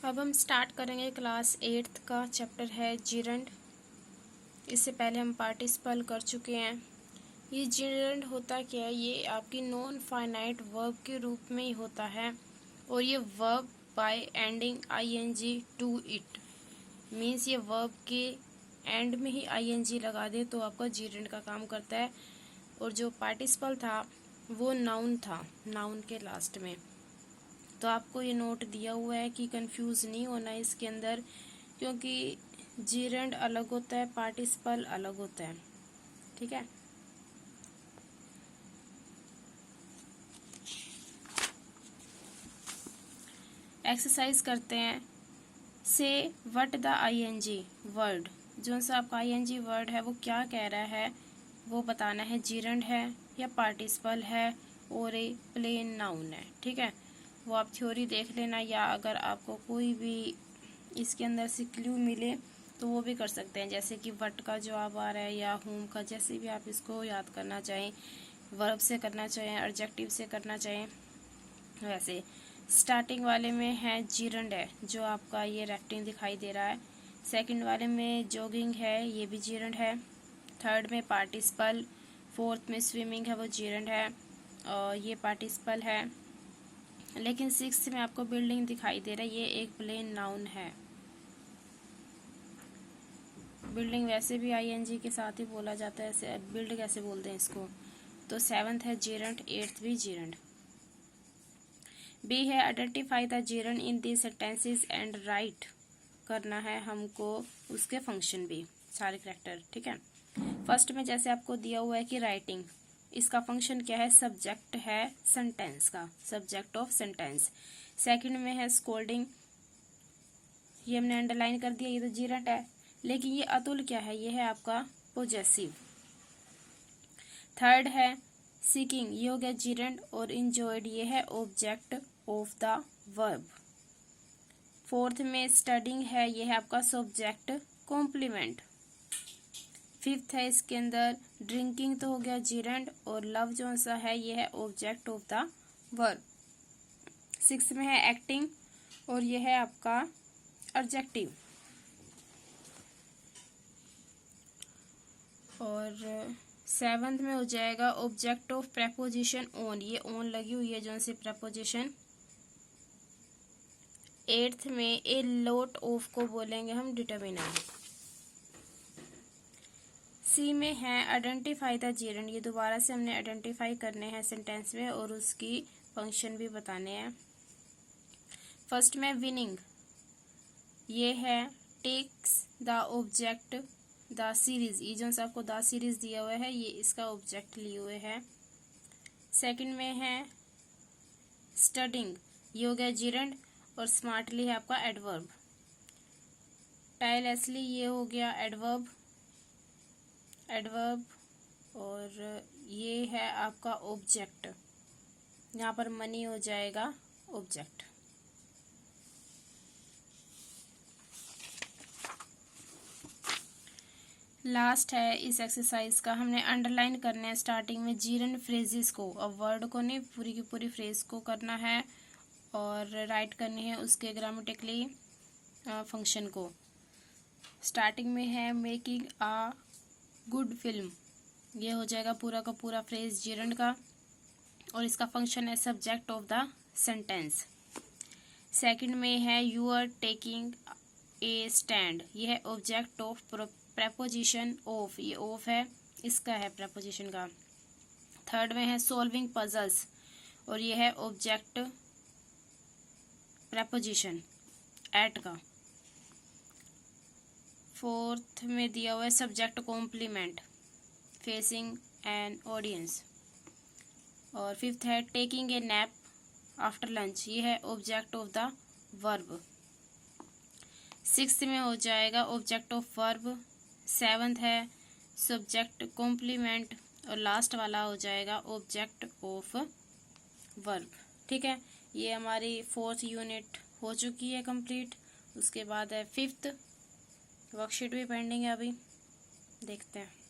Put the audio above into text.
अब हम स्टार्ट करेंगे क्लास 8th का चैप्टर है जीरंड। इससे पहले हम पार्टिसिपल कर चुके हैं। ये जीरंड होता क्या है? ये आपकी नॉन फाइनाइट वर्ब के रूप में ही होता है और ये verb by ending ing to it means ये वर्ब के एंड में ही ing लगा दे तो आपका जीरंड का काम करता है। और जो पार्टिसिपल था वो नाउन था, नाउन के लास्ट में। तो आपको ये नोट दिया हुआ है कि कंफ्यूज नहीं होना इसके अंदर, क्योंकि जीरंड अलग होता है, पार्टिसिपल अलग होता है। ठीक है। एक्सरसाइज करते हैं। से व्हाट द ing वर्ड, जो सा आपका ing वर्ड है वो क्या कह रहा है वो बताना है। जीरंड है या पार्टिसिपल है और ए प्लेन नाउन है। ठीक है, वो आप थ्योरी देख लेना, या अगर आपको कोई भी इसके अंदर से क्लू मिले तो वो भी कर सकते हैं, जैसे कि वट का जवाब आ रहा है या होम का, जैसे भी आप इसको याद करना चाहें, वर्ब से करना चाहें, एडजेक्टिव से करना चाहें वैसे। स्टार्टिंग वाले में है जीरंड है, जो आपका ये राफ्टिंग दिखाई दे रहा है। सेकंड वाले में जॉगिंग है, ये भी जीरंड है। थर्ड में पार्टिसिपल, फोर्थ में स्विमिंग है, वो जीरंड है और ये पार्टिसिपल है। लेकिन सिक्स्थ में आपको बिल्डिंग दिखाई दे रहा है, ये एक प्लेन नाउन है। बिल्डिंग वैसे भी ing के साथ ही बोला जाता है, ऐसे बिल्ड कैसे बोलते हैं इसको। तो सेवंथ है जीरंड, एट्थ भी जीरंड। बी है identify the gerund in the sentences and right करना है हमको उसके फंक्शन भी, सारे करेक्टर। ठीक है। फर्स्ट में जैसे आपको दिया हुआ है कि राइटिंग, इसका फंक्शन क्या है? सब्जेक्ट है सेंटेंस का, सब्जेक्ट ऑफ सेंटेंस। सेकंड में है स्कोल्डिंग, ये हमने अंडरलाइन कर दिया, ये तो जीरंड है। लेकिन ये अतुल क्या है? ये है आपका पोजेसिव। थर्ड है सीकिंग, ये हो गया जीरंड, और इंजॉयड ये है object of the verb. Fourth में स्टडिंग है, ये है आपका सब्जेक्ट कॉम्प्लीमेंट। फिफ्थ है इसके अंदर ड्रिंकिंग, तो हो गया जीरंड, और लव जो सा है ये है object of the verb. Sixth में है एक्टिंग, और ये है आपका एडजेक्टिव। और सेवंथ में हो जाएगा ऑब्जेक्ट ऑफ प्रेपोजिशन ऑन, ये ऑन लगी हुई है जो से प्रेपोजिशन। एट्थ में ए लॉट ऑफ को बोलेंगे हम डिटर्मिनर। सी में है आइडेंटिफाई द जीरंड, ये दोबारा से हमने आइडेंटिफाई करने हैं सेंटेंस में और उसकी फंक्शन भी बताने हैं। फर्स्ट में विनिंग, ये है takes the object the series, ये जो आपको द सीरीज दिया हुआ है ये इसका ऑब्जेक्ट लिए हुए है। सेकंड में है स्टडिंग, ये हो गया जीरंड, और स्मार्टली है आपका एडवर्ब। टायरलेसली ये हो गया एडवर्ब, और ये है आपका ऑब्जेक्ट, यहाँ पर मनी हो जाएगा ऑब्जेक्ट। लास्ट है इस एक्सरसाइज का, हमने अंडरलाइन करना है स्टार्टिंग में जीरंड फ्रेजेस को, अब वर्ड को नहीं पूरी की पूरी फ्रेज को करना है और राइट करनी है उसके ग्रामेटिकली फंक्शन को। स्टार्टिंग में है मेकिंग अ गुड फिल्म, ये हो जाएगा पूरा का पूरा फ्रेज जीरंड का, और इसका फंक्शन है subject of the sentence. Second में है you are taking a stand, ये है ऑब्जेक्ट ऑफ प्रेपोजिशन ऑफ, ये ऑफ है इसका है प्रेपोजिशन का। थर्ड में है सॉल्विंग पजल्स, और ये है ऑब्जेक्ट प्रेपोजिशन एट का। फोर्थ में दिया हुआ है subject complement facing an audience. और फिफ्थ है taking a nap after lunch, ये है object of the verb. Sixth में हो जाएगा ऑब्जेक्ट ऑफ वर्ब। सेवंथ है सब्जेक्ट कॉम्प्लीमेंट, और लास्ट वाला हो जाएगा ऑब्जेक्ट ऑफ वर्ब। ठीक है, ये हमारी फोर्थ यूनिट हो चुकी है कंप्लीट। उसके बाद है फिफ्थ, वर्कशीट भी पेंडिंग है, अभी देखते हैं।